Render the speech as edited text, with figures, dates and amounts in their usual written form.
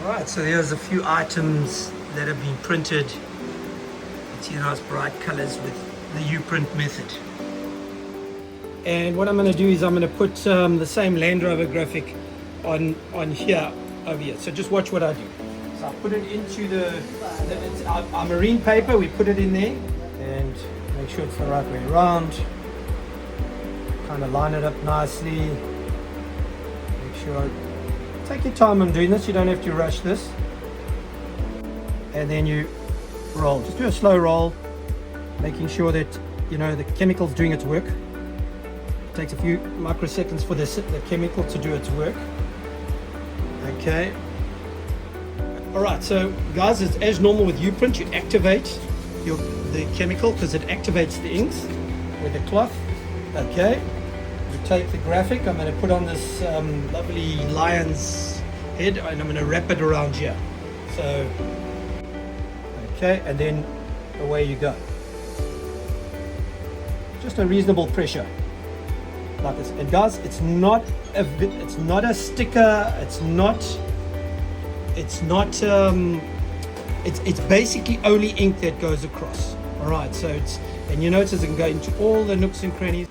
Right, so here's a few items that have been printed. It's nice bright colors with the Uprint method. And what I'm going to do is I'm going to put the same Land Rover graphic on here, over here. So just watch what I do. So I put it into it's our marine paper, we put it in there and make sure it's the right way around. Kind of line it up nicely. Make sure, take your time on doing this, you don't have to rush this. And then you roll, just do a slow roll, making sure that the chemical's doing its work. It takes a few microseconds for the chemical to do its work. Okay. Alright, so guys, it's as normal with Uprint, you activate the chemical because it activates the inks with the cloth. Okay. You take the graphic, I'm going to put on this lovely lion's head and I'm going to wrap it around here. So, okay, and then away you go. Just a reasonable pressure, like this. And guys, it's not a sticker. It's basically only ink that goes across. All right, so and you notice it can go into all the nooks and crannies.